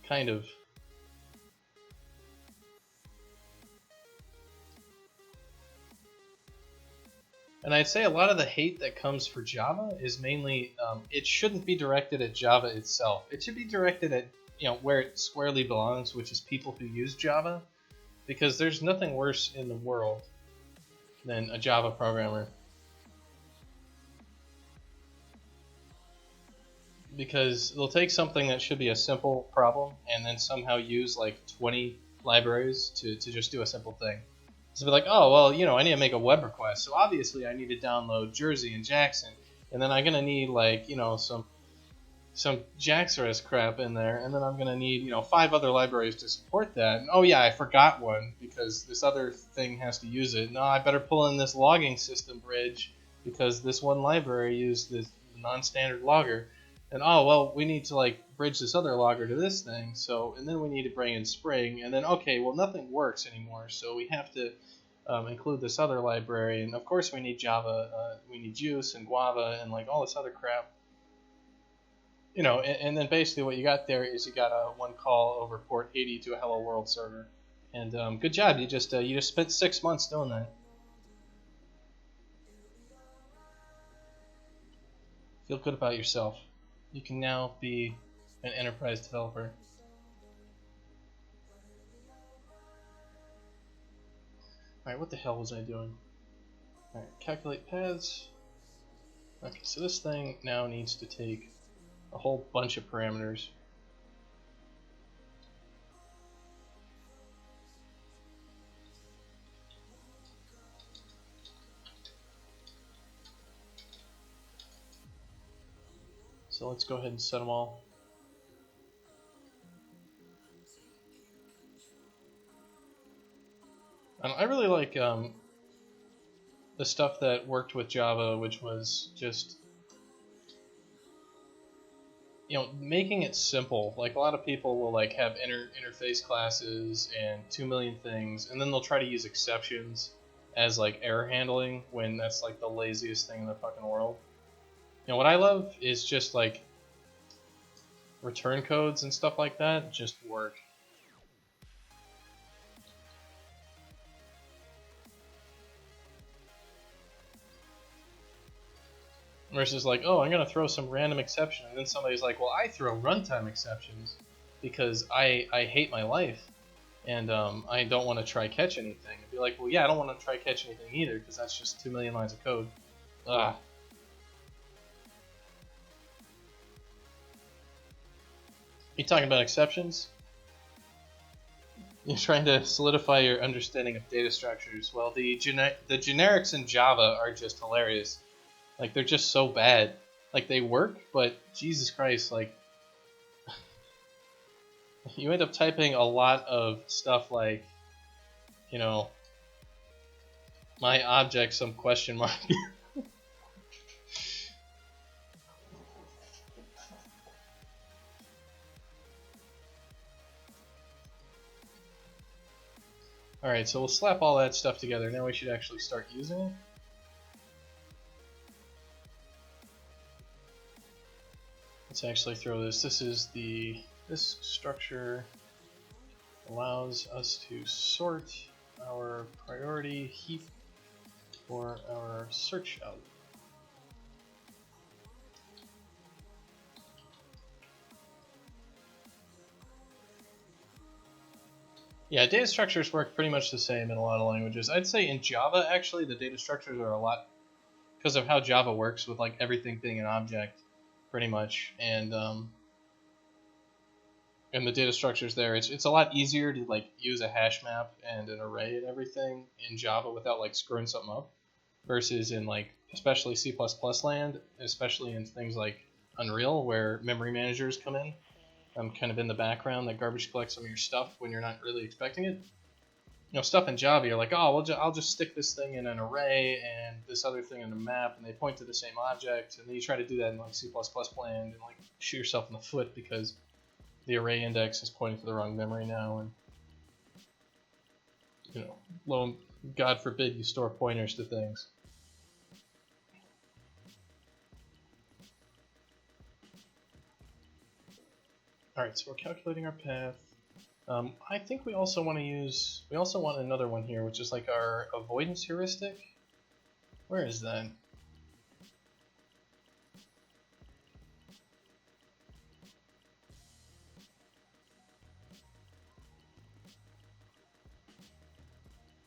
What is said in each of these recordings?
kind of. And I'd say a lot of the hate that comes for Java is mainly it shouldn't be directed at Java itself. It should be directed at where it squarely belongs, which is people who use Java, because there's nothing worse in the world than a Java programmer. Because they'll take something that should be a simple problem and then somehow use like 20 libraries to just do a simple thing. So be like, oh, well, I need to make a web request. So obviously I need to download Jersey and Jackson. And then I'm going to need like, some JAX-RS crap in there. And then I'm going to need, 5 other libraries to support that. And, oh yeah, I forgot one because this other thing has to use it. No, I better pull in this logging system bridge because this one library used this non-standard logger. And oh, well, we need to like bridge this other logger to this thing. So, and then we need to bring in Spring. And then, okay, well, nothing works anymore. So we have to include this other library. And of course we need Java. We need Juice and Guava and like all this other crap. And then basically what you got there is you got a one call over port 80 to a Hello World server. And good job. You just spent 6 months doing that. Feel good about yourself. You can now be an enterprise developer. Alright, what the hell was I doing? Alright, calculate paths. Okay, so this thing now needs to take a whole bunch of parameters. So let's go ahead and set them all. I really like the stuff that worked with Java, which was just making it simple. Like a lot of people will like have interface classes and 2 million things, and then they'll try to use exceptions as like error handling when that's like the laziest thing in the fucking world. What I love is just like return codes and stuff like that just work. Versus like, oh, I'm going to throw some random exception. And then somebody's like, well, I throw runtime exceptions because I hate my life. And I don't want to try catch anything. I'd be like, well, yeah, I don't want to try catch anything either because that's just 2 million lines of code. Ugh. You talking about exceptions? You're trying to solidify your understanding of data structures. Well, the generics in Java are just hilarious. Like, they're just so bad. Like, they work, but Jesus Christ, like, you end up typing a lot of stuff like, my object, some question mark. Alright, so we'll slap all that stuff together. Now we should actually start using it. Let's actually throw this. This structure allows us to sort our priority heap for our search out. Yeah, data structures work pretty much the same in a lot of languages. I'd say in Java, actually, the data structures are a lot, because of how Java works with like everything being an object, pretty much, and the data structures there, it's a lot easier to like use a hash map and an array and everything in Java without like screwing something up, versus in like especially C++ land, especially in things like Unreal where memory managers come in. Kind of in the background that garbage collects some of your stuff when you're not really expecting it. Stuff in Java, you're like, oh, well, I'll just stick this thing in an array and this other thing in a map, and they point to the same object, and then you try to do that in like C++ land and like shoot yourself in the foot because the array index is pointing to the wrong memory now, and God forbid you store pointers to things. Alright, so we're calculating our path. I think we also want to use, we also want another one here, which is like our avoidance heuristic. Where is that?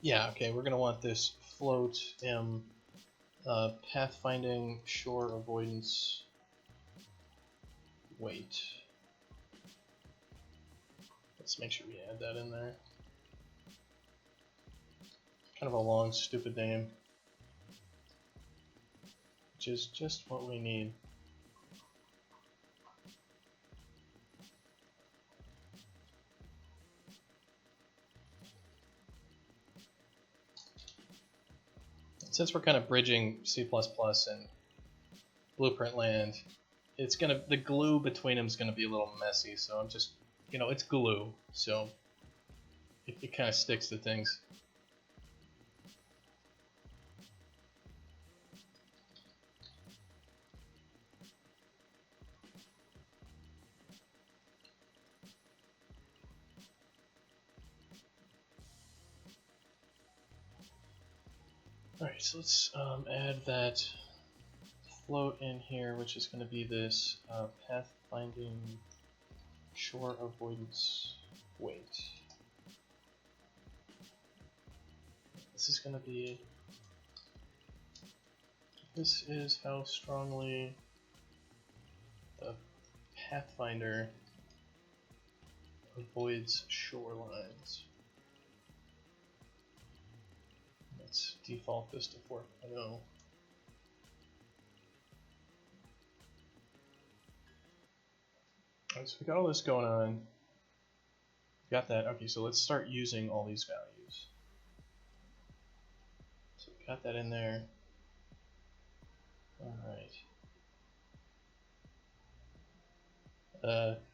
Yeah, okay, we're going to want this float m pathfinding shore avoidance weight. Let's make sure we add that in there. Kind of a long, stupid name, which is just what we need. Since we're kind of bridging C++ and Blueprint land, it's gonna, the glue between them is gonna be a little messy. So I'm just, you know, it's glue, so it kind of sticks to things. Alright, so let's add that float in here, which is going to be this pathfinding shore avoidance weight. This is going to be, this is how strongly the Pathfinder avoids shorelines. Let's default this to 4.0. Alright, so we got all this going on. Got that. Okay, so let's start using all these values. So we got that in there. Alright.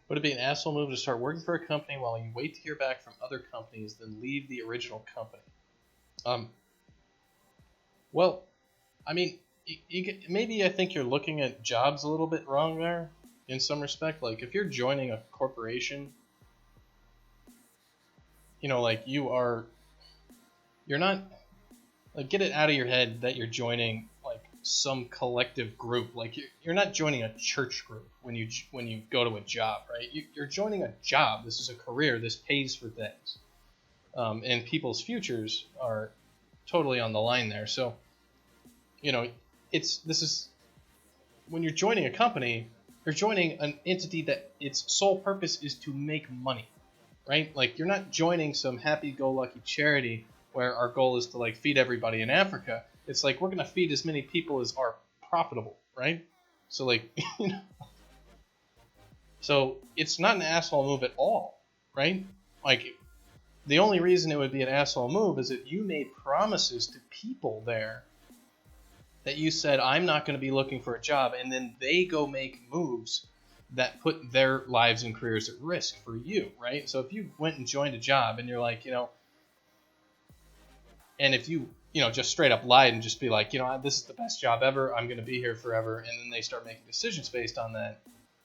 Would it be an asshole move to start working for a company while you wait to hear back from other companies, then leave the original company? Well, I mean, maybe I think you're looking at jobs a little bit wrong there, in some respect. Like, if you're joining a corporation, you know, like, you're not, like, get it out of your head that you're joining, like, some collective group. Like, you're not joining a church group when you go to a job, right? You're joining a job. This is a career. This pays for things. And people's futures are totally on the line there. So, you know, this is, when you're joining a company, you're joining an entity that its sole purpose is to make money, right? Like, you're not joining some happy-go-lucky charity where our goal is to, like, feed everybody in Africa. It's like, we're going to feed as many people as are profitable, right? So, like, you know, so it's not an asshole move at all, right? Like, the only reason it would be an asshole move is if you made promises to people there that you said, I'm not going to be looking for a job, and then they go make moves that put their lives and careers at risk for you, right? So if you went and joined a job and you're like, you know, and if you, you know, just straight up lied and just be like, you know, this is the best job ever, I'm going to be here forever, and then they start making decisions based on that,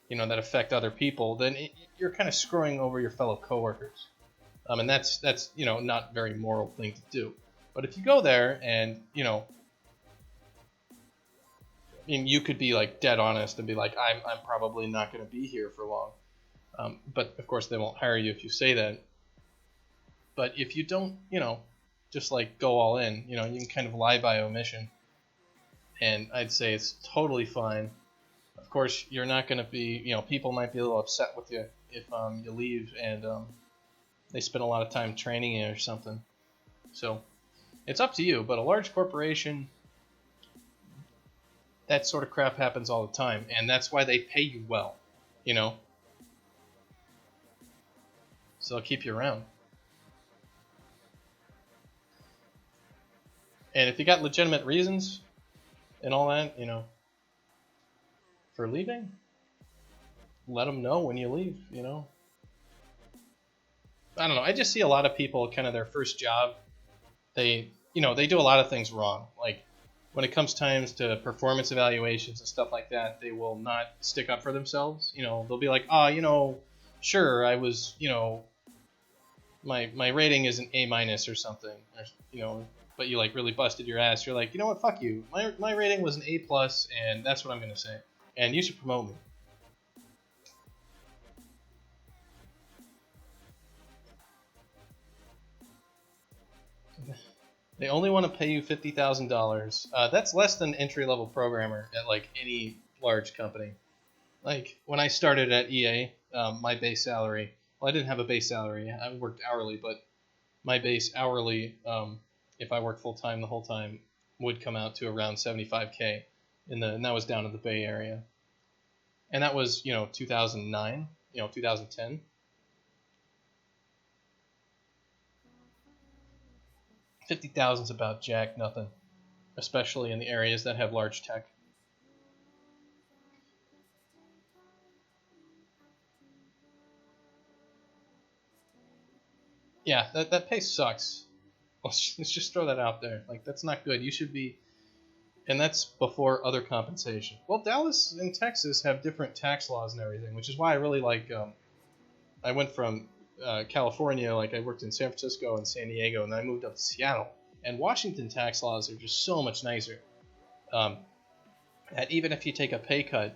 you know, that affect other people, then you're kind of screwing over your fellow coworkers. And that's, you know, not a very moral thing to do. But if you go there and, you know, I mean, you could be like dead honest and be like, I'm probably not going to be here for long. But of course they won't hire you if you say that. But if you don't, you know, just like go all in, you know, you can kind of lie by omission. And I'd say it's totally fine. Of course, you're not going to be, you know, people might be a little upset with you if you leave and they spend a lot of time training you or something. So it's up to you. But a large corporation, that sort of crap happens all the time, and that's why they pay you well, you know? So they'll keep you around. And if you got legitimate reasons and all that, you know, for leaving, let them know when you leave, you know? I don't know, I just see a lot of people, kind of their first job, they, you know, they do a lot of things wrong. Like, when it comes times to performance evaluations and stuff like that, they will not stick up for themselves. You know, they'll be like, oh, you know, sure, I was, my rating is an A minus or something, or, but you like really busted your ass. You're like, you know what, fuck you. My rating was an A plus, and that's what I'm gonna say. And you should promote me. They only want to pay you $50,000. That's less than entry level programmer at like any large company. Like when I started at EA, my base salary. Well, I didn't have a base salary. I worked hourly, but my base hourly, if I worked full time the whole time, would come out to around 75K, and that was down in the Bay Area, and that was 2009, 2010. 50,000 is about jack nothing, especially in the areas that have large tech. Yeah, that pay sucks. Let's just throw that out there. Like that's not good. You should be, and that's before other compensation. Well, Dallas and Texas have different tax laws and everything, which is why I really like. I went from California, like I worked in San Francisco and San Diego, and then I moved up to Seattle. And Washington tax laws are just so much nicer. Um, that even if you take a pay cut,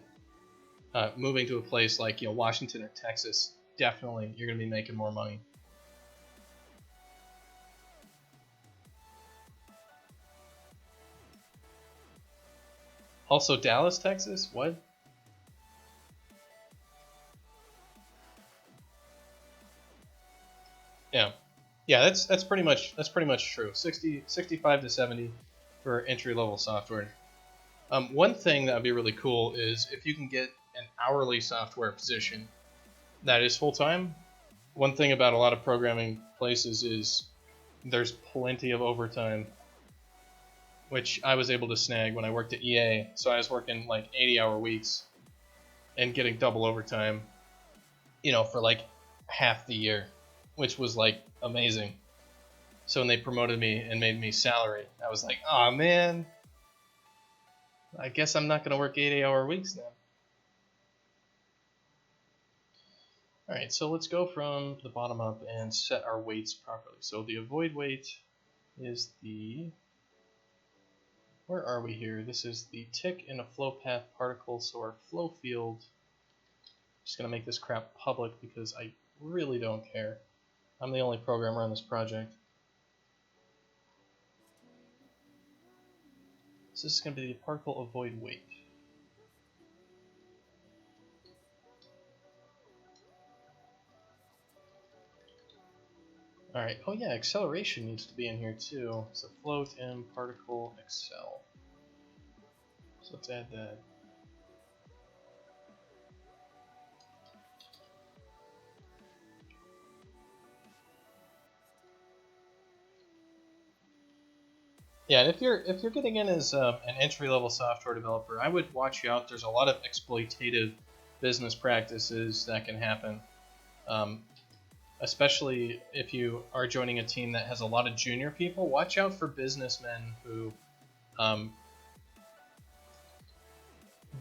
moving to a place like Washington or Texas, definitely you're going to be making more money. Also, Dallas, Texas, what? Yeah, yeah, that's pretty much true. 65 to 70 for entry level software. One thing that would be really cool is if you can get an hourly software position that is full time. One thing about a lot of programming places is there's plenty of overtime, which I was able to snag when I worked at EA. So I was working like 80-hour weeks and getting double overtime, for like half the year, which was like amazing. So when they promoted me and made me salary, I was like, oh man, I guess I'm not going to work 80-hour weeks now. All right, so let's go from the bottom up and set our weights properly. So the avoid weight is where are we here? This is the tick in a flow path particle, so our flow field, I'm just going to make this crap public because I really don't care. I'm the only programmer on this project. So this is going to be the particle avoid weight. Alright, oh yeah, acceleration needs to be in here too. So float m particle accel. So let's add that. Yeah, and if you're getting in as an entry-level software developer, I would watch out. There's a lot of exploitative business practices that can happen, um, especially if you are joining a team that has a lot of junior people. Watch out for businessmen who um,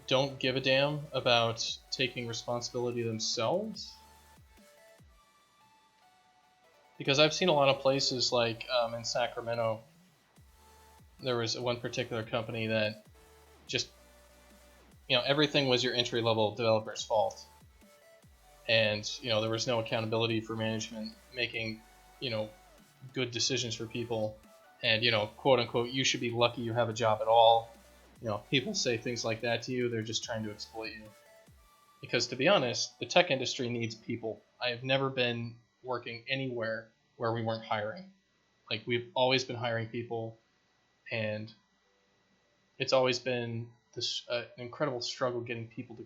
don't give a damn about taking responsibility themselves. Because I've seen a lot of places like in Sacramento, there was one particular company that just, everything was your entry level developer's fault. And, there was no accountability for management making, good decisions for people. And, quote unquote, you should be lucky you have a job at all. People say things like that to you, they're just trying to exploit you. Because to be honest, the tech industry needs people. I have never been working anywhere where we weren't hiring. Like, we've always been hiring people, and it's always been this incredible struggle getting people to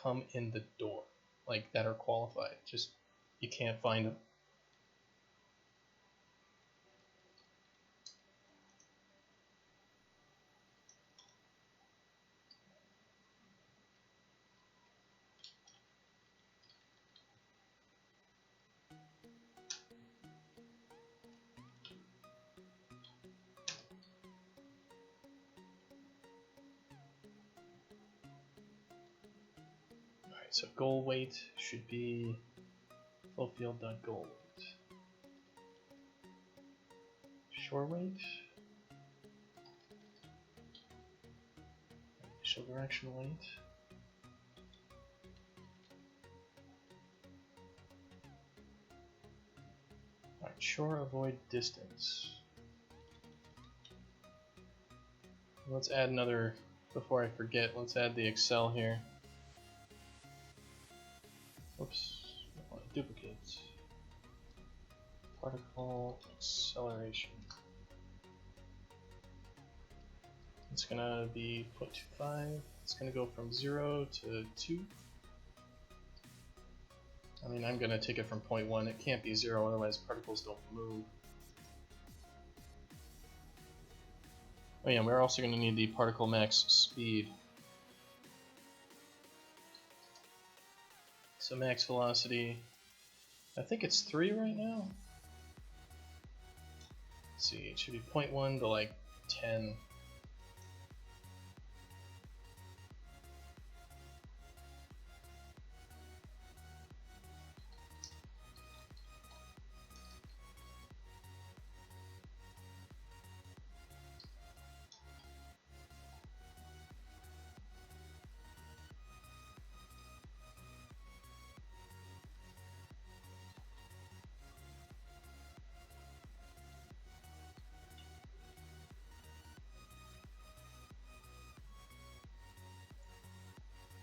come in the door, like, that are qualified. Just, you can't find them. Alright, so goal weight should be Flow field.gold. Shore weight. Initial direction weight. Alright, shore avoid distance. Let's add another, before I forget, let's add the Excel here. Oops, I don't want to duplicate. Particle acceleration. It's gonna be 0.25. It's gonna go from 0 to 2. I mean, I'm gonna take it from 0.1. It can't be 0, otherwise particles don't move. Oh yeah, we're also gonna need the particle max speed. So max velocity, I think it's 3 right now. Let's see, it should be 0.1 to like 10.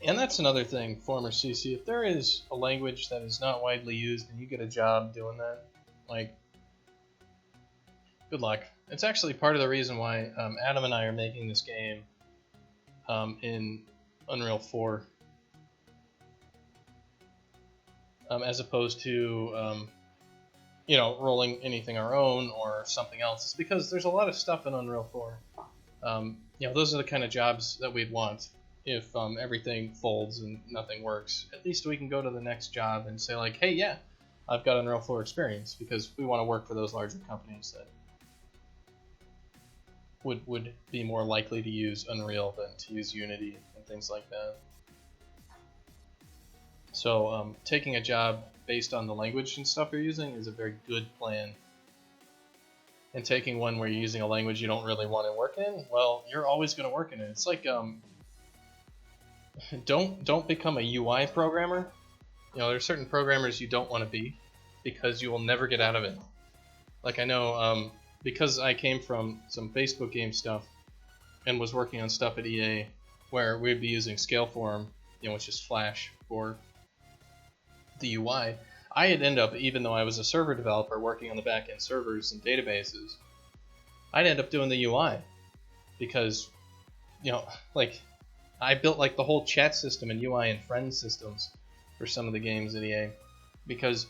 And that's another thing, former CC, if there is a language that is not widely used and you get a job doing that, like, good luck. It's actually part of the reason why Adam and I are making this game in Unreal 4 as opposed to you know, rolling anything our own or something else. It's because there's a lot of stuff in Unreal 4. You know, those are the kind of jobs that we'd want if everything folds and nothing works. At least we can go to the next job and say like, hey, yeah, I've got Unreal 4 experience, because we want to work for those larger companies that would be more likely to use Unreal than to use Unity and things like that. So taking a job based on the language and stuff you're using is a very good plan. And taking one where you're using a language you don't really want to work in, well, you're always going to work in it. It's like don't become a UI programmer. You know, there's certain programmers you don't want to be because you will never get out of it. Like I know because I came from some Facebook game stuff and was working on stuff at EA where we'd be using Scaleform, you know, which is Flash for the UI. I'd end up, even though I was a server developer working on the back-end servers and databases, I'd end up doing the UI because, you know, like I built like the whole chat system and UI and friend systems for some of the games at EA because,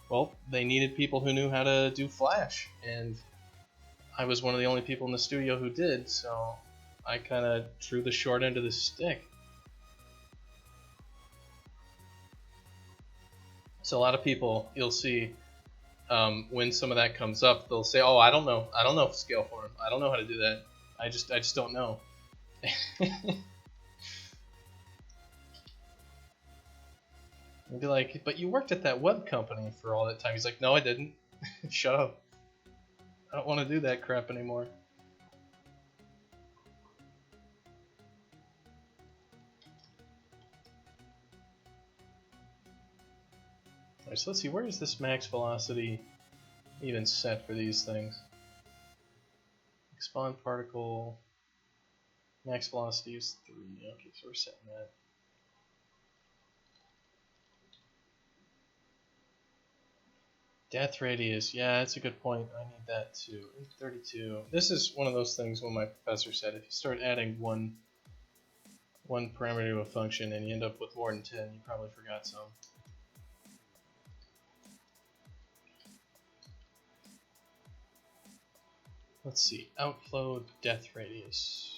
well, they needed people who knew how to do Flash, and I was one of the only people in the studio who did, so I kind of drew the short end of the stick. So a lot of people, you'll see when some of that comes up, they'll say, "Oh, I don't know Scaleform. I don't know how to do that. I just don't know." And be like, "But you worked at that web company for all that time." He's like, "No, I didn't. Shut up. I don't want to do that crap anymore." Alright, so let's see, where is this max velocity even set for these things? Spawn particle, max velocity is 3. Okay, so we're setting that. Death radius, yeah, that's a good point. I need that too. 32. This is one of those things when my professor said if you start adding one parameter to a function and you end up with more than 10, you probably forgot some. Let's see, outflow death radius.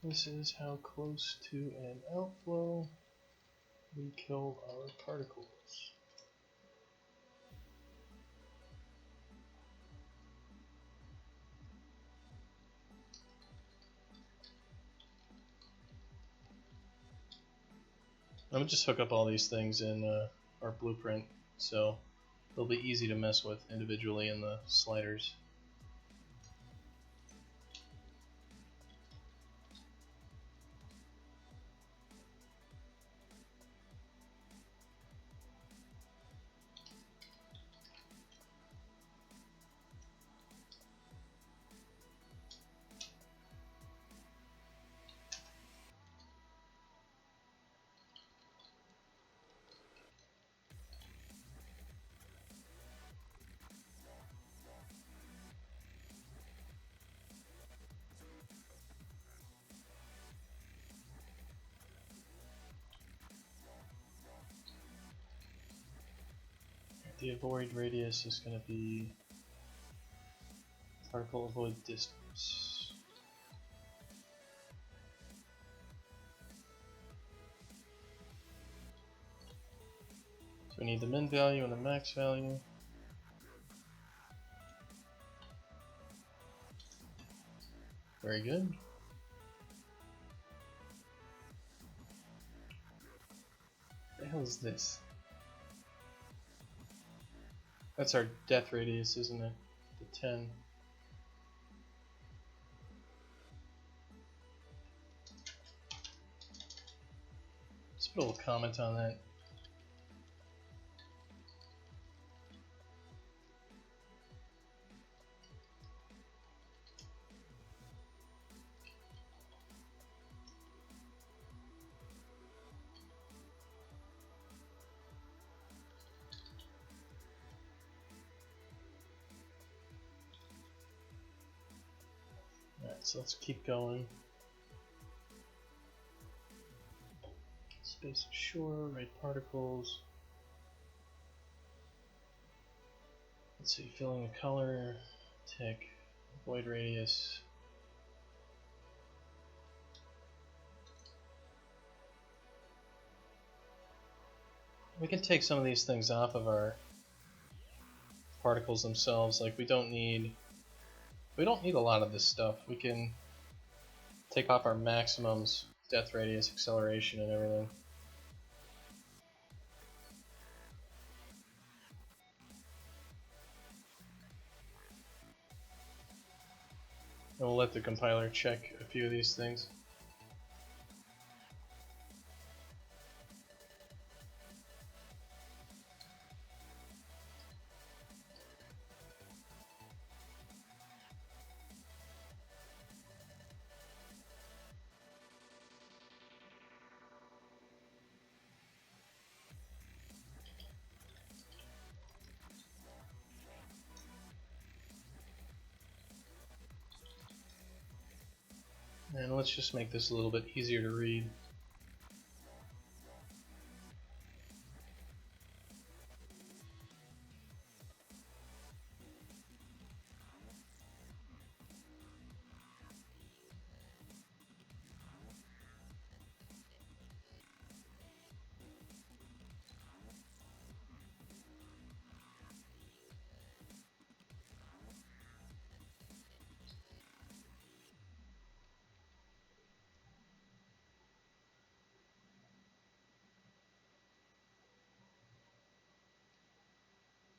This is how close to an outflow we kill our particles. I'm gonna just hook up all these things in our blueprint, so they'll be easy to mess with individually in the sliders. The avoid radius is going to be particle avoid distance. So we need the min value and the max value. Very good. What the hell is this? That's our death radius, isn't it? The 10. Let's put a little comment on that. Alright, so let's keep going. Space of shore, right particles. Let's see, filling the color, tick, void radius. We can take some of these things off of our particles themselves. Like we don't need a lot of this stuff. We can take off our maximums, death radius, acceleration, and everything. And we'll let the compiler check a few of these things. And let's just make this a little bit easier to read.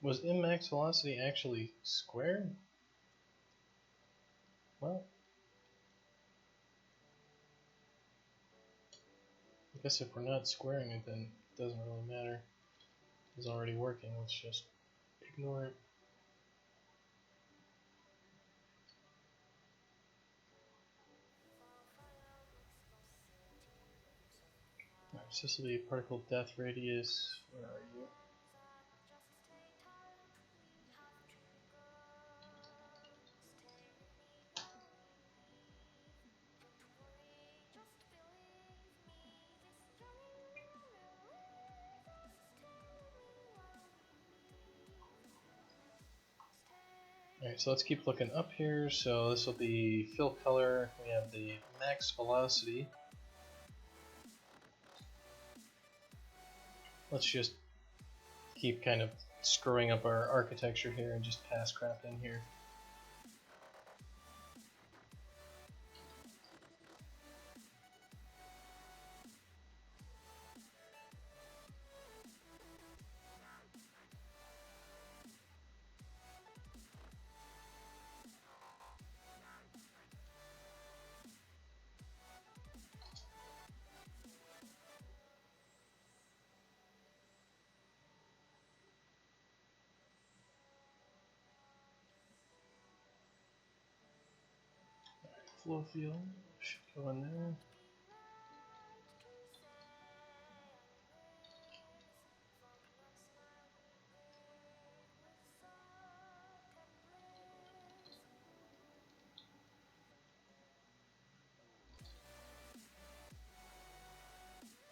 Was max velocity actually squared? Well, I guess if we're not squaring it, then it doesn't really matter. It's already working. Let's just ignore it. Alright, so this will be particle death radius. Where are you? Alright, so let's keep looking up here. So this will be fill color. We have the max velocity. Let's just keep kind of screwing up our architecture here and just pass crap in here. Flow field should go in there.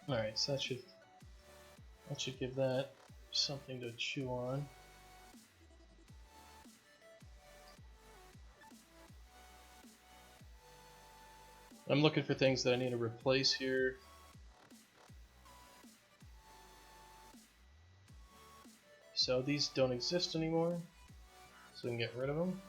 Alright, so that should give that something to chew on. I'm looking for things that I need to replace here. So these don't exist anymore, so we can get rid of them.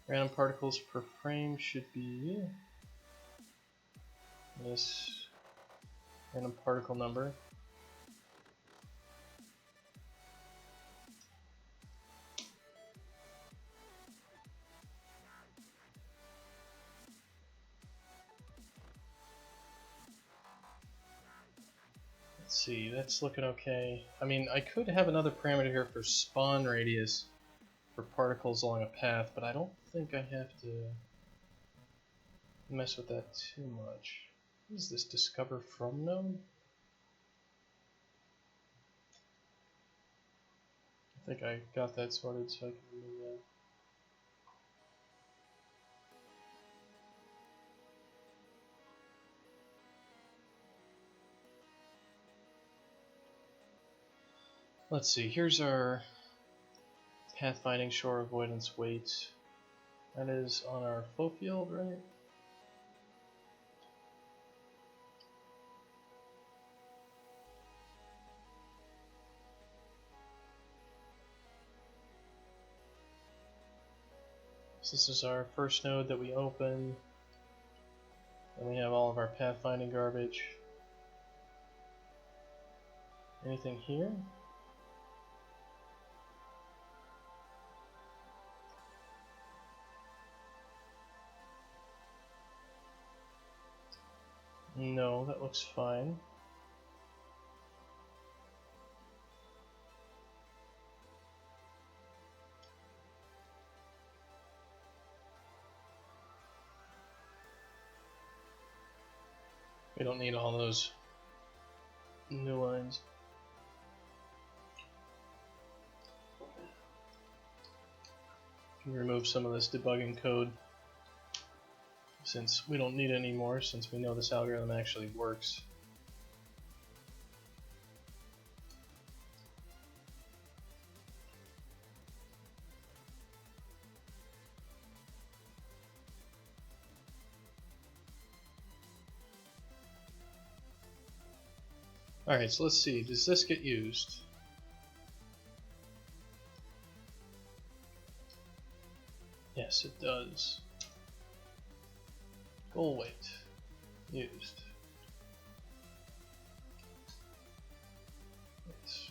Random particles per frame should be this random particle number. Let's see, that's looking okay. I mean, I could have another parameter here for spawn radius for particles along a path, but I don't think I have to mess with that too much. What is this, discover from node? I think I got that sorted, so I can remove that. Let's see, here's our pathfinding shore avoidance weight. That is on our flow field, right? So this is our first node that we open. And we have all of our pathfinding garbage. Anything here? No, that looks fine. We don't need all those new lines. Can remove some of this debugging code since we don't need it anymore, since we know this algorithm actually works. Alright, so let's see, does this get used? Yes, it does. Goal weight used. Yes.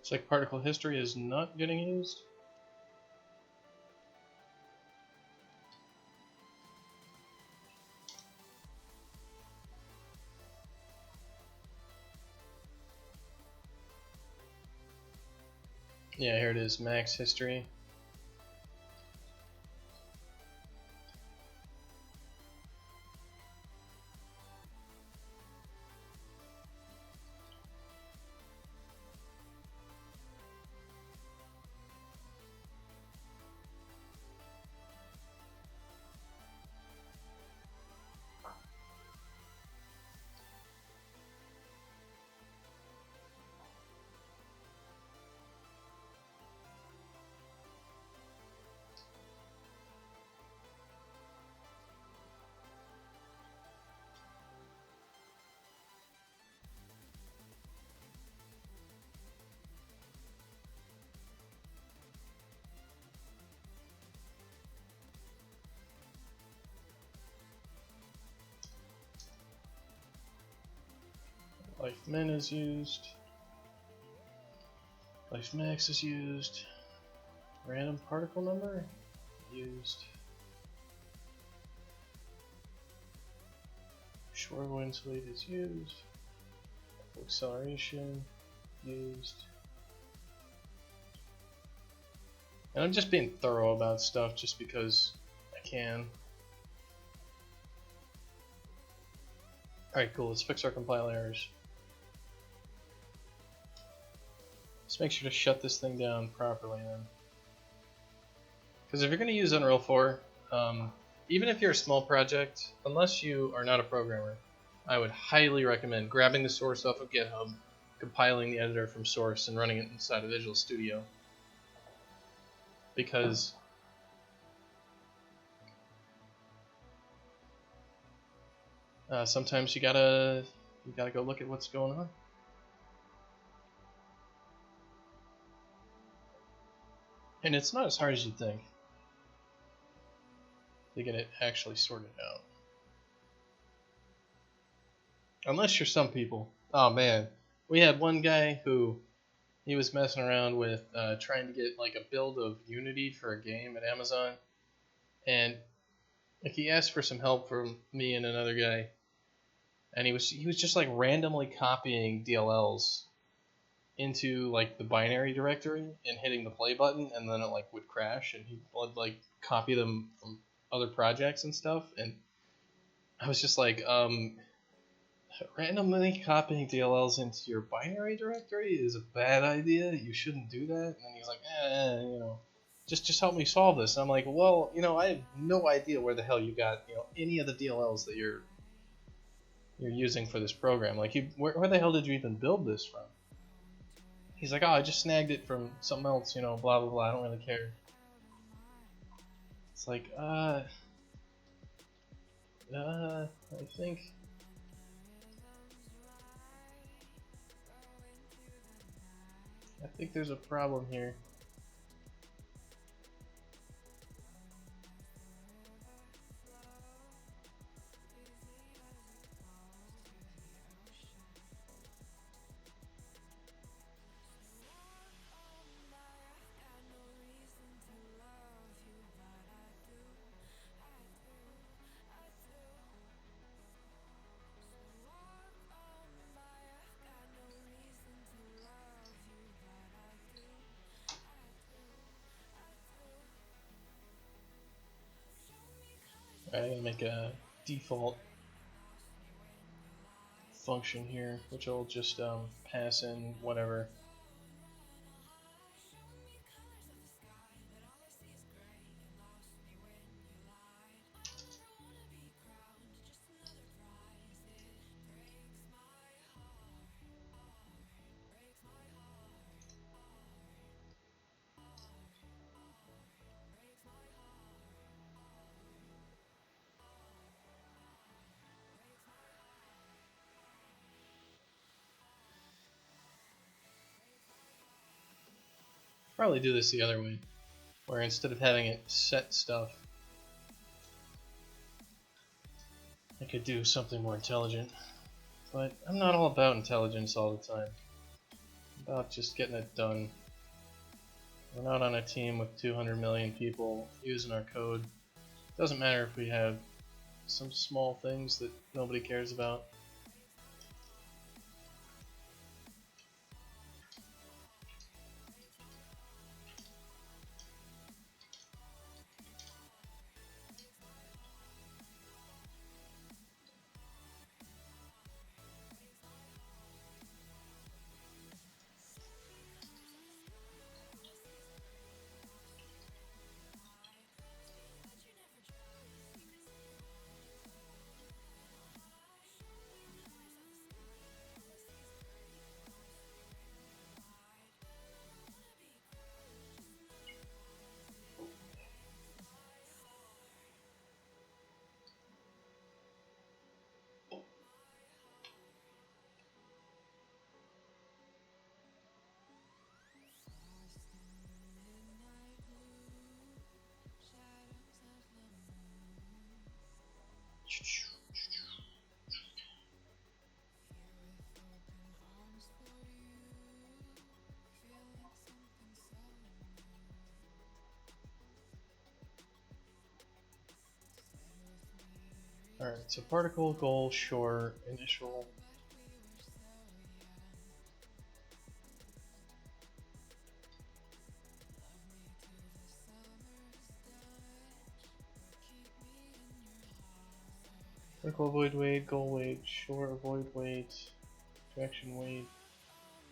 It's like particle history is not getting used. Yeah, here it is, max history. Life min is used. Life max is used. Random particle number used. Short wind speed is used. Acceleration used. And I'm just being thorough about stuff just because I can. Alright, cool. Let's fix our compile errors. Let's make sure to shut this thing down properly then. Because if you're going to use Unreal 4, even if you're a small project, unless you are not a programmer, I would highly recommend grabbing the source off of GitHub, compiling the editor from source, and running it inside of Visual Studio. Because sometimes you gotta go look at what's going on. And it's not as hard as you think to get it actually sorted out. Unless you're some people. Oh man, we had one guy who he was messing around with trying to get like a build of Unity for a game at Amazon, and like he asked for some help from me and another guy, and he was just like randomly copying DLLs into like the binary directory and hitting the play button, and then it like would crash, and he would like copy them from other projects and stuff, and I was just like, randomly copying DLLs into your binary directory is a bad idea. You shouldn't do that. And then he's like, just help me solve this. And I'm like, well, I have no idea where the hell you got, any of the DLLs that you're using for this program. Like, where the hell did you even build this from? He's like, oh, I just snagged it from something else, blah, blah, blah. I don't really care. It's like, I think there's a problem here. I'm gonna make a default function here, which will just pass in whatever. Probably do this the other way, where instead of having it set stuff, I could do something more intelligent. But I'm not all about intelligence all the time. I'm about just getting it done. We're not on a team with 200 million people using our code. Doesn't matter if we have some small things that nobody cares about. Alright, so particle, goal, shore, initial. Particle avoid weight, goal weight, shore avoid weight, traction weight,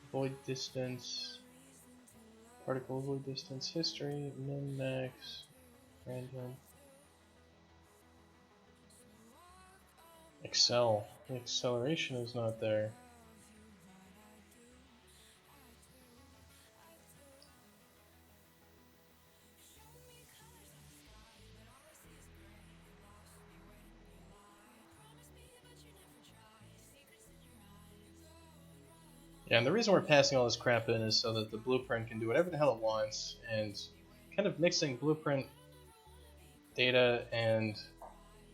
avoid distance, particle avoid distance, history, min, max, random. Excel. The acceleration is not there. Yeah, and the reason we're passing all this crap in is so that the blueprint can do whatever the hell it wants, and kind of mixing blueprint data and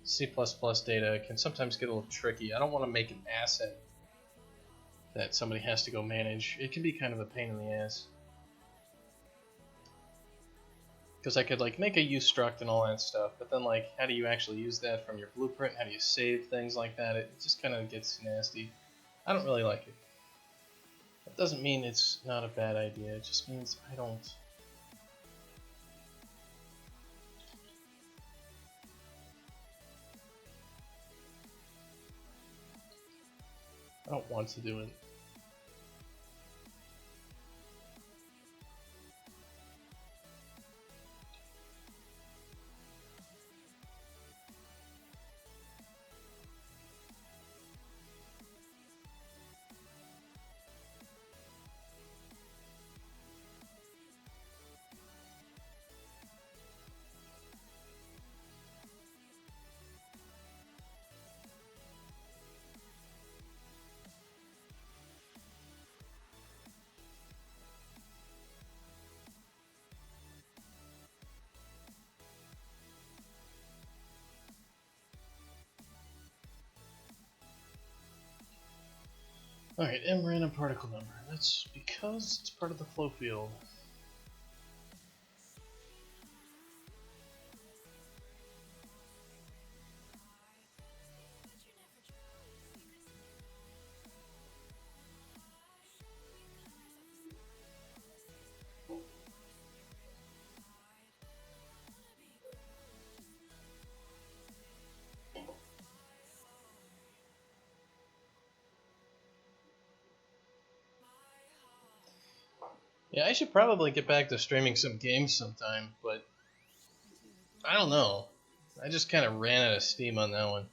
C++ data can sometimes get a little tricky. I don't want to make an asset that somebody has to go manage. It can be kind of a pain in the ass. Because I could like make a use struct and all that stuff, but then like how do you actually use that from your blueprint? How do you save things like that? It just kind of gets nasty. I don't really like it. That doesn't mean it's not a bad idea, it just means I don't want to do it. Alright, M random particle number. That's because it's part of the flow field. Yeah, I should probably get back to streaming some games sometime, but I don't know. I just kind of ran out of steam on that one.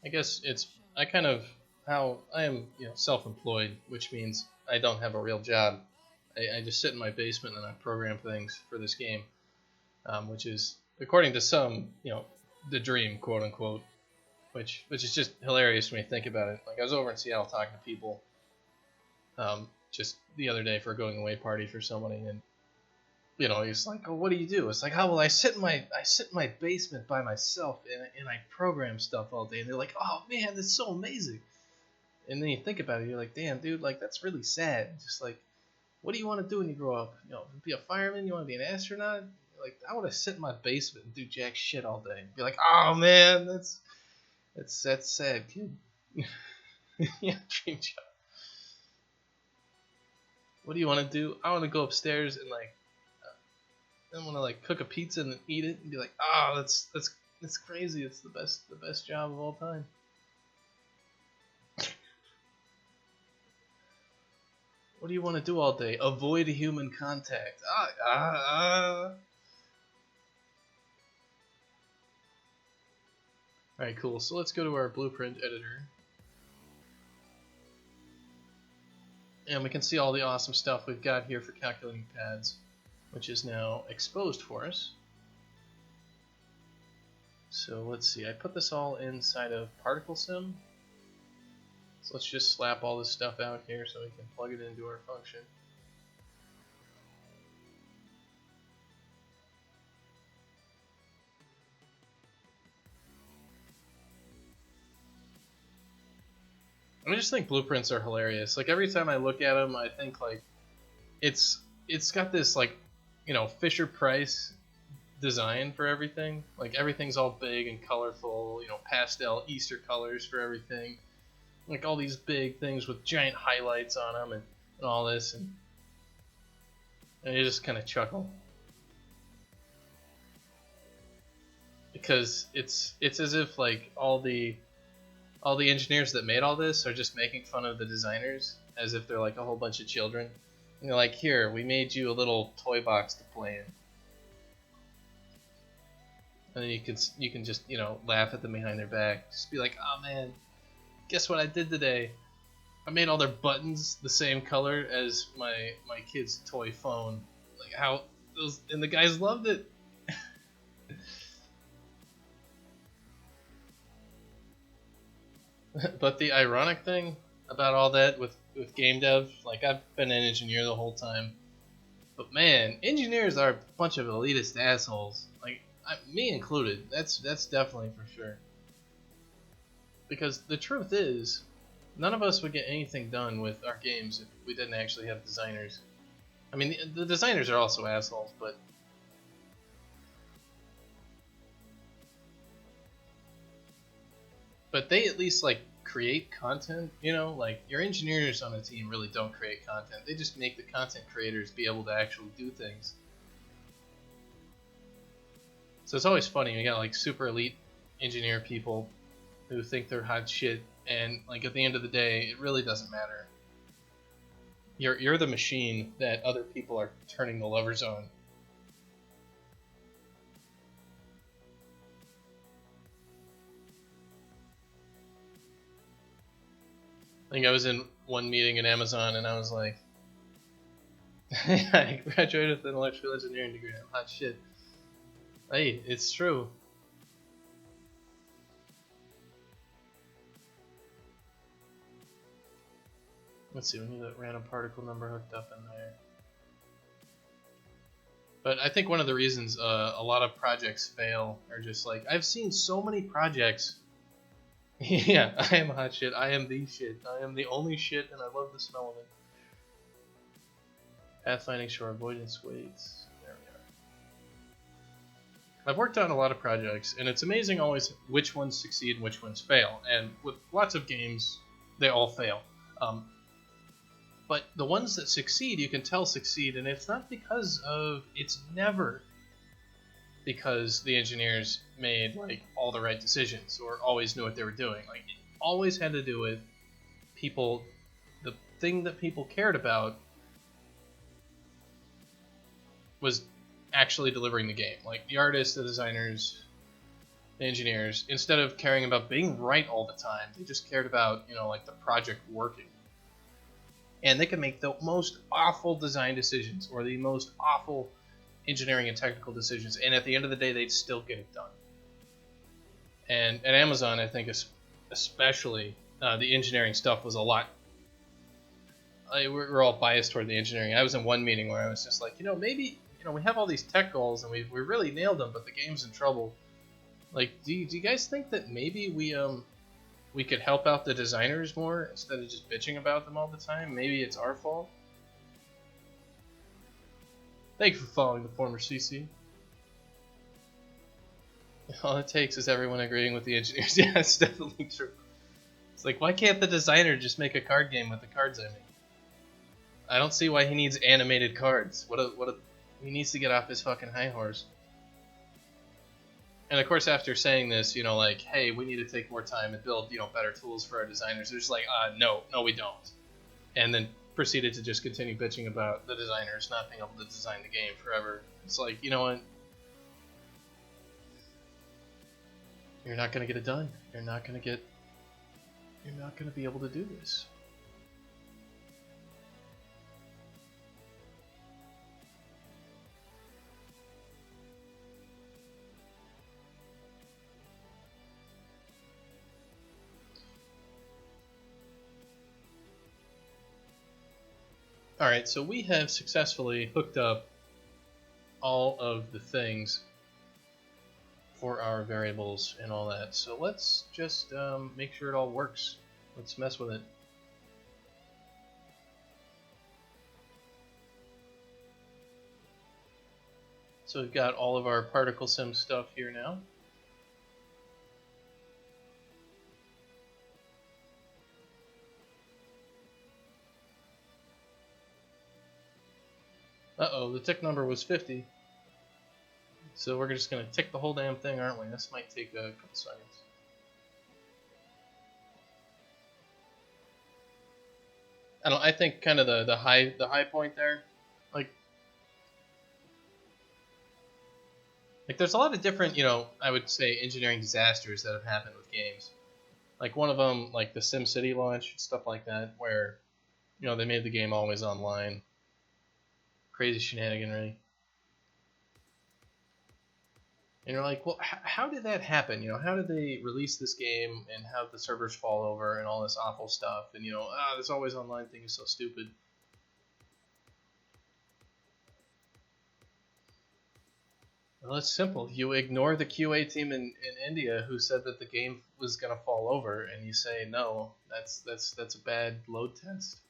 I guess it's I kind of how I am, self-employed, which means I don't have a real job. I just sit in my basement and I program things for this game, which is according to some, the dream, quote unquote. Which is just hilarious when you think about it. Like I was over in Seattle talking to people, just the other day for a going away party for somebody, and he's like, "Oh, what do you do?" It's like, "Oh, well, I sit in my basement by myself and I program stuff all day." And they're like, "Oh man, that's so amazing." And then you think about it, you're like, "Damn, dude, like that's really sad." Just like, what do you want to do when you grow up? Be a fireman? You want to be an astronaut? Like, I want to sit in my basement and do jack shit all day. Be like, "Oh man, that's sad, kid." Yeah, dream job. What do you want to do? I want to go upstairs and like, I want to like cook a pizza and then eat it and be like, "Oh, that's crazy. It's the best job of all time." What do you want to do all day? Avoid human contact. Alright, cool. So let's go to our blueprint editor. And we can see all the awesome stuff we've got here for calculating pads, which is now exposed for us. So let's see, I put this all inside of particle sim. So let's just slap all this stuff out here so we can plug it into our function. I just think blueprints are hilarious. Like every time I look at them, I think like it's got this like Fisher Price design for everything. Like everything's all big and colorful, you know, pastel Easter colors for everything. Like all these big things with giant highlights on them and all this, and you just kind of chuckle because it's as if like all the engineers that made all this are just making fun of the designers as if they're like a whole bunch of children. And they're like, here, we made you a little toy box to play in. And then you can just, you know, laugh at them behind their back. Just be like, oh man, guess what I did today? I made all their buttons the same color as my kid's toy phone. Like how those, and the guys loved it. But the ironic thing about all that with game dev, like I've been an engineer the whole time, but man, engineers are a bunch of elitist assholes. Like me included. That's definitely for sure. Because the truth is, none of us would get anything done with our games if we didn't actually have designers. I mean, the designers are also assholes, but they at least like create content, you know? Like your engineers on a team really don't create content. They just make the content creators be able to actually do things. So it's always funny, you got like super elite engineer people who think they're hot shit, and like at the end of the day, it really doesn't matter. You're the machine that other people are turning the levers on. I think I was in one meeting at Amazon and I was like, I graduated with an electrical engineering degree. I'm hot shit. Hey, it's true. Let's see, we need that random particle number hooked up in there. But I think one of the reasons a lot of projects fail are just like, I've seen so many projects. Yeah, I am hot shit. I am the shit. I am the only shit, and I love the smell of it. Pathfinding shore avoidance weights. There we are. I've worked on a lot of projects, and it's amazing always which ones succeed and which ones fail. And with lots of games, they all fail. But the ones that succeed, you can tell succeed, and it's not because of, it's never because the engineers made like all the right decisions or always knew what they were doing. Like it always had to do with people, the thing that people cared about was actually delivering the game. Like the artists, the designers, the engineers, instead of caring about being right all the time, they just cared about, you know, like the project working. And they could make the most awful design decisions or the most awful engineering and technical decisions, and at the end of the day, they'd still get it done. And at Amazon, I think especially, the engineering stuff was a lot. We're all biased toward the engineering. I was in one meeting where I was just like, you know, maybe, you know, we have all these tech goals and we really nailed them, but the game's in trouble. Like, do you guys think that maybe we could help out the designers more instead of just bitching about them all the time? Maybe it's our fault. Thank you for following the former CC. All it takes is everyone agreeing with the engineers. Yeah, it's definitely true. It's like, why can't the designer just make a card game with the cards I make? I don't see why he needs animated cards. He needs to get off his fucking high horse. And of course, after saying this, you know, like, hey, we need to take more time and build, you know, better tools for our designers. They're just like, no, we don't. And then proceeded to just continue bitching about the designers not being able to design the game forever. It's like, you know what? You're not gonna get it done. You're not gonna be able to do this. Alright, so we have successfully hooked up all of the things for our variables and all that. So let's just make sure it all works. Let's mess with it. So we've got all of our particle sim stuff here now. Uh-oh, the tick number was 50. So we're just going to tick the whole damn thing, aren't we? This might take a couple seconds. I think kind of the high point there, like there's a lot of different, I would say engineering disasters that have happened with games. Like one of them, like the SimCity launch, stuff like that, where they made the game always online. Crazy shenaniganry. And you're like, well, how did that happen? How did they release this game and have the servers fall over and all this awful stuff? And this always online thing is so stupid. Well, it's simple. You ignore the QA team in India who said that the game was gonna fall over, and you say no, that's a bad load test,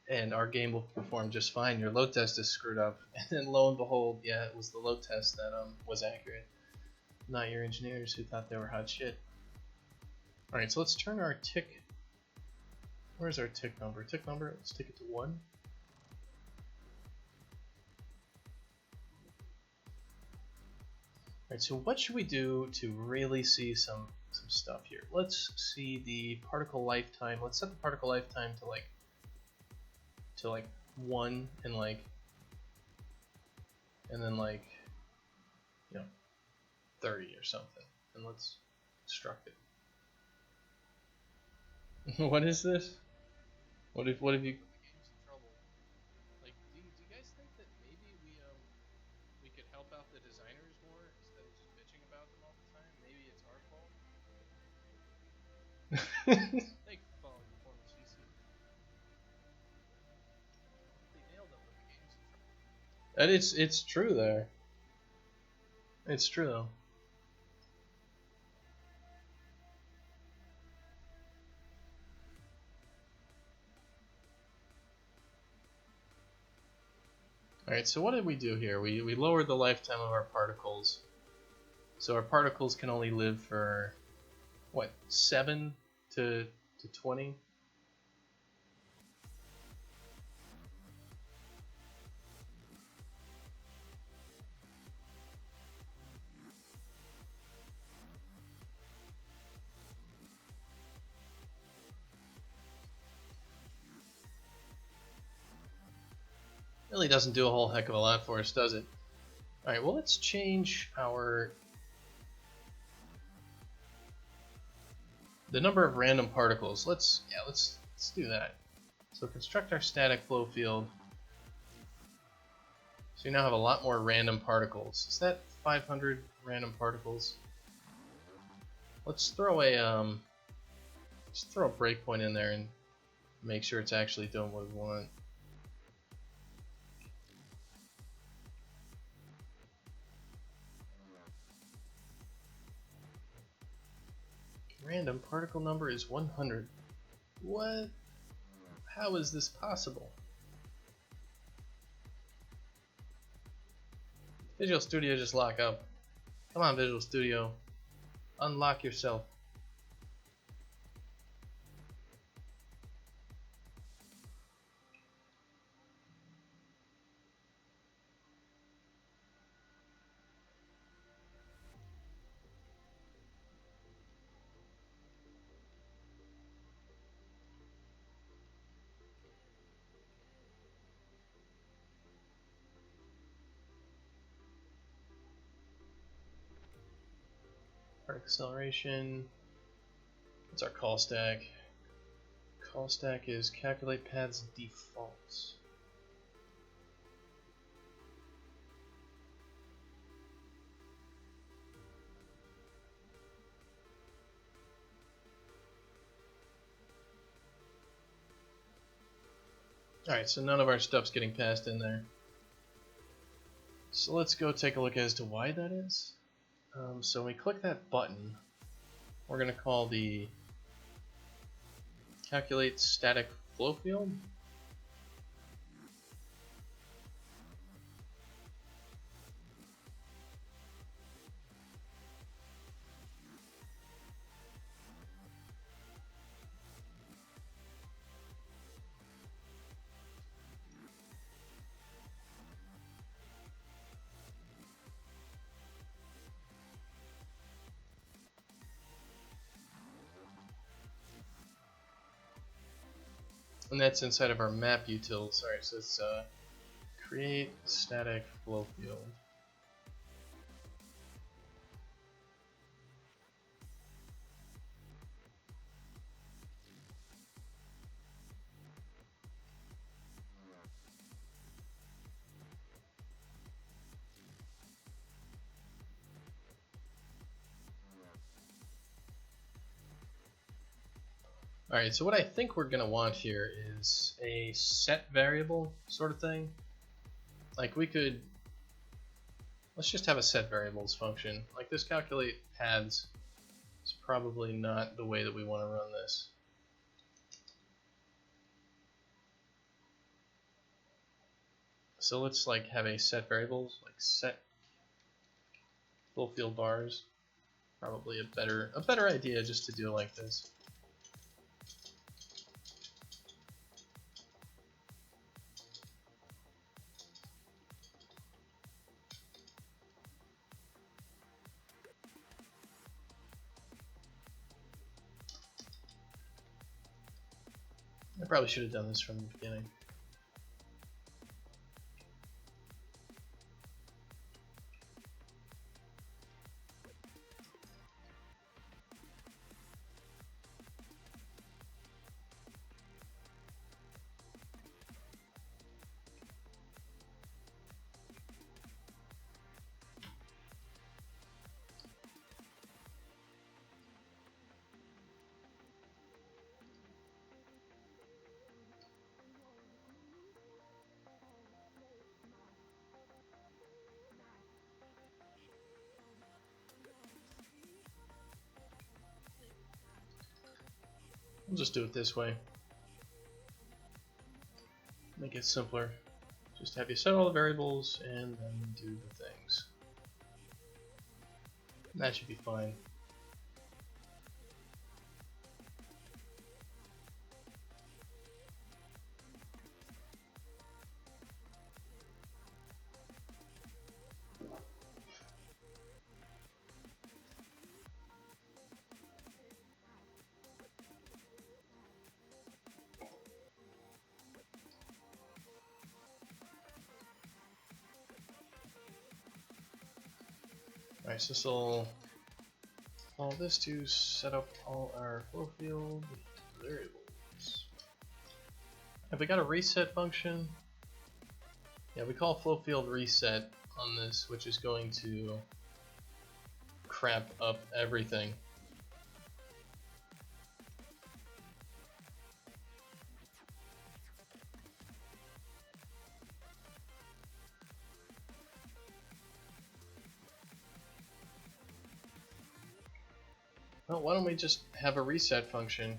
and our game will perform just fine. Your load test is screwed up, and then lo and behold, yeah, it was the load test that was accurate, not your engineers who thought they were hot shit. All right, so let's turn our tick. Where's our tick number? Tick number. Let's take it to 1. Alright, so what should we do to really see some stuff here? Let's see the particle lifetime. Let's set the particle lifetime to like 1 and then 30 or something. And let's construct it. What is this? What have you? Game's in trouble. Like, do you guys think that maybe we could help out the designers more instead of just bitching about them all the time? Maybe it's our fault. Thank you for following the formal CC. They nailed them with the games. That it's true there. It's true though. Alright, so what did we do here? We lowered the lifetime of our particles. So our particles can only live for, what, 7 to 20? Really doesn't do a whole heck of a lot for us, does it? Alright, well let's change the number of random particles. Let's do that. So construct our static flow field. So we now have a lot more random particles. Is that 500 random particles? Let's throw a breakpoint in there and make sure it's actually doing what we want. Random particle number is 100. What? How is this possible? Visual Studio, just lock up. Come on, Visual Studio. Unlock yourself. Particle acceleration. What's our call stack? Call stack is calculate paths defaults. Alright, so none of our stuff's getting passed in there. So let's go take a look as to why that is. So when we click that button, we're going to call the calculate static flow field. And that's inside of our map utils. Alright, so it's create static flow field. Alright, so what I think we're going to want here is a set variable sort of thing. Like we could, let's just have a set variables function. Like this calculate paths is probably not the way that we want to run this. So let's like have a set variables, like set full field bars. Probably a better idea just to do it like this. I probably should have done this from the beginning. We'll just do it this way. Make it simpler. Just have you set all the variables and then do the things. And that should be fine. Alright, so this will call this to set up all our flow field variables. Have we got a reset function? Yeah, we call flow field reset on this, which is going to crap up everything. Well, why don't we just have a reset function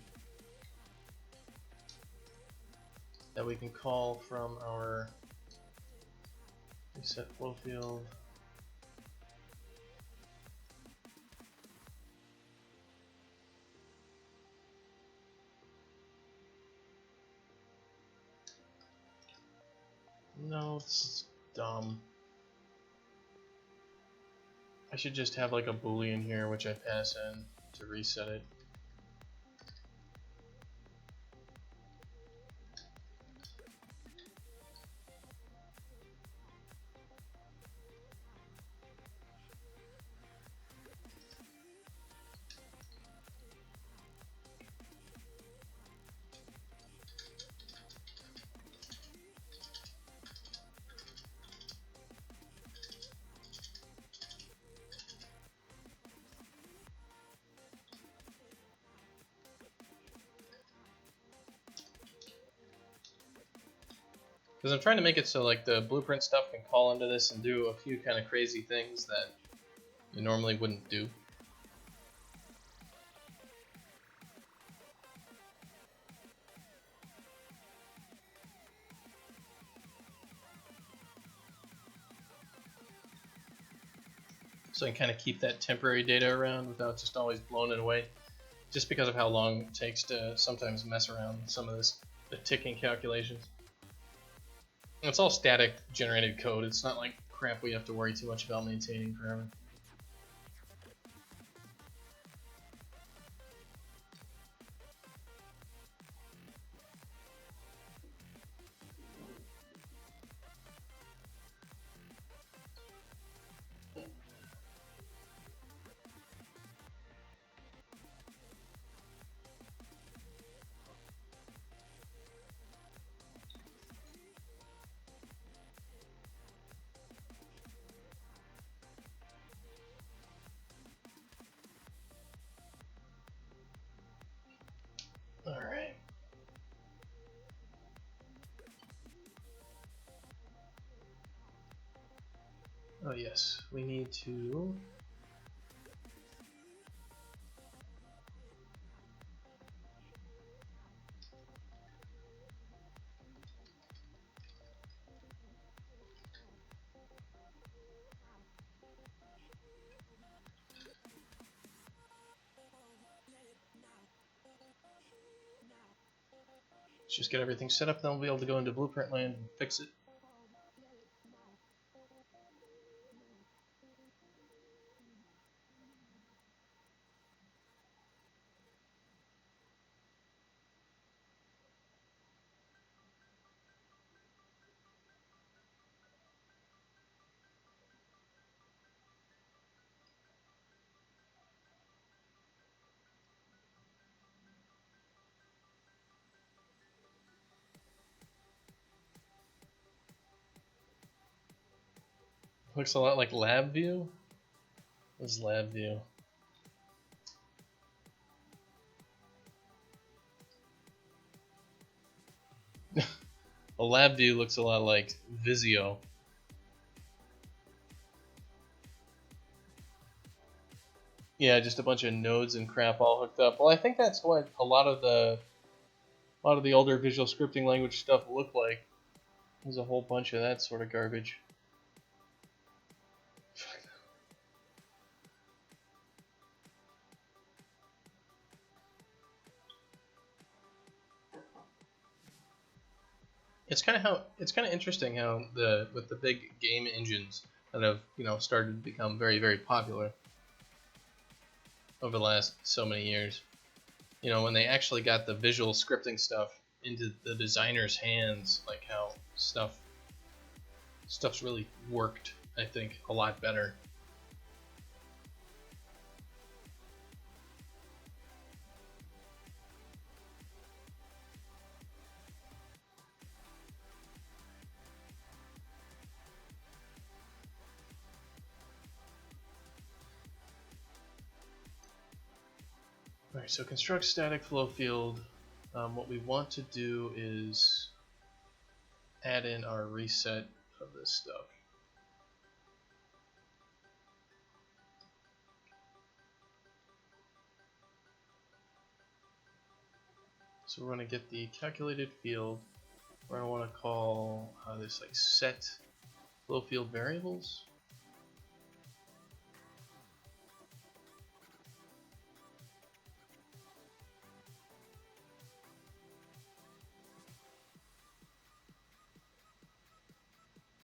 that we can call from our reset flow field. No, this is dumb. I should just have like a boolean here which I pass in to reset it. Because I'm trying to make it so like the blueprint stuff can call into this and do a few kind of crazy things that you normally wouldn't do. So I can kind of keep that temporary data around without just always blowing it away. Just because of how long it takes to sometimes mess around with some of the ticking calculations. It's all static generated code. It's not like crap we have to worry too much about maintaining forever. yes, we need to. Let's just get everything set up, then we'll be able to go into Blueprint Land and fix it. Looks a lot like Lab View. What is Lab View? A Lab View looks a lot like Visio. Yeah, just a bunch of nodes and crap all hooked up. Well, I think that's what a lot of the older visual scripting language stuff looked like. There's a whole bunch of that sort of garbage. It's kind of interesting how with the big game engines that have started to become very, very popular over the last so many years. When they actually got the visual scripting stuff into the designer's hands, like how stuff's really worked, I think, a lot better. Alright, so construct static flow field. What we want to do is add in our reset of this stuff. So we're going to get the calculated field. We're going to want to call this like set flow field variables.